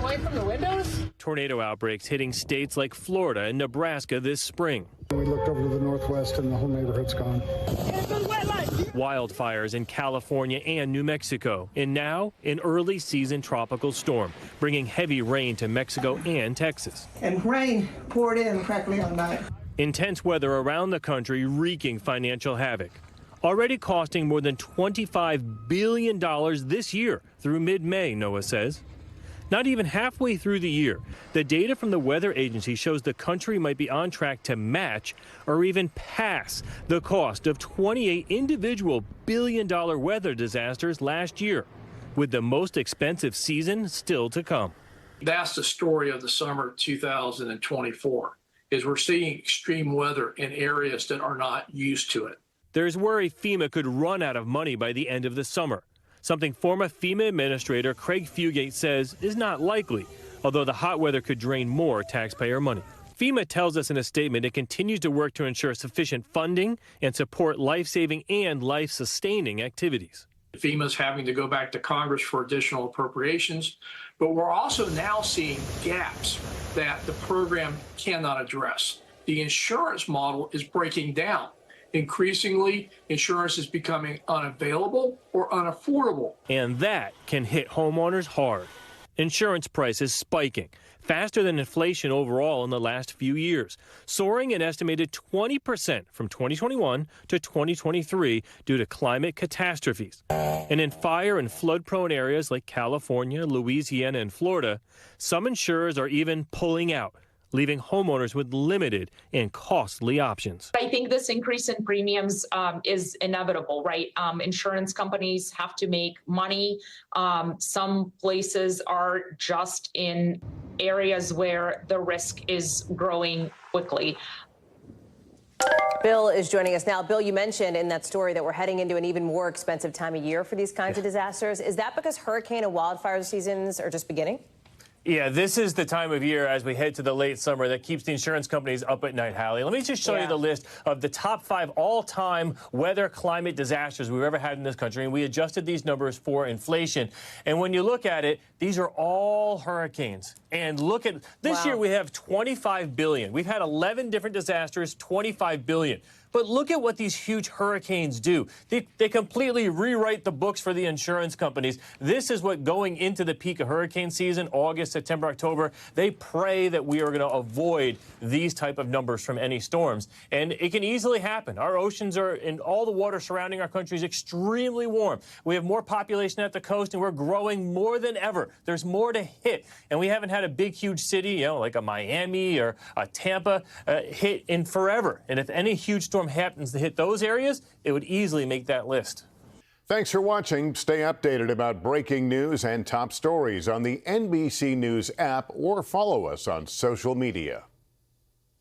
away from the windows? Tornado outbreaks hitting states like Florida and Nebraska this spring. We looked over to the northwest and the whole neighborhood's gone. Wildfires in California and New Mexico, and now an early season tropical storm, bringing heavy rain to Mexico and Texas. And rain poured in practically all night. Intense weather around the country wreaking financial havoc, already costing more than $25 billion this year through mid-May, NOAA says. Not even halfway through the year, the data from the weather agency shows the country might be on track to match or even pass the cost of 28 individual billion-dollar weather disasters last year, with the most expensive season still to come. That's the story of the summer of 2024, is we're seeing extreme weather in areas that are not used to it. There's worry FEMA could run out of money by the end of the summer, something former FEMA Administrator Craig Fugate says is not likely, although the hot weather could drain more taxpayer money. FEMA tells us in a statement it continues to work to ensure sufficient funding and support life-saving and life-sustaining activities. FEMA's having to go back to Congress for additional appropriations, but we're also now seeing gaps that the program cannot address. The insurance model is breaking down. Increasingly, insurance is becoming unavailable or unaffordable. And that can hit homeowners hard. Insurance prices spiking, faster than inflation overall in the last few years, soaring an estimated 20% from 2021 to 2023 due to climate catastrophes. And in fire and flood-prone areas like California, Louisiana, and Florida, some insurers are even pulling out, leaving homeowners with limited and costly options. I think this increase in premiums is inevitable, right? Insurance companies have to make money. Some places are just in areas where the risk is growing quickly. Bill is joining us now. Bill, you mentioned in that story that we're heading into an even more expensive time of year for these kinds of disasters. Is that because hurricane and wildfire seasons are just beginning? Yeah, this is the time of year as we head to the late summer that keeps the insurance companies up at night, Hallie. Let me just show you the list of the top 5 all-time weather climate disasters we've ever had in this country, and we adjusted these numbers for inflation. And when you look at it, these are all hurricanes. And look at this year, we have $25 billion. We've had 11 different disasters, $25 billion. But look at what these huge hurricanes do. They completely rewrite the books for the insurance companies. This is what going into the peak of hurricane season, August, September, October, they pray that we are going to avoid these type of numbers from any storms. And it can easily happen. Our oceans are, and all the water surrounding our country is extremely warm. We have more population at the coast, and we're growing more than ever. There's more to hit. And we haven't had a big, huge city, you know, like a Miami or a Tampa hit in forever. And if any huge storm happens to hit those areas, it would easily make that list. Thanks for watching. Stay updated about breaking news and top stories on the NBC News app or follow us on social media.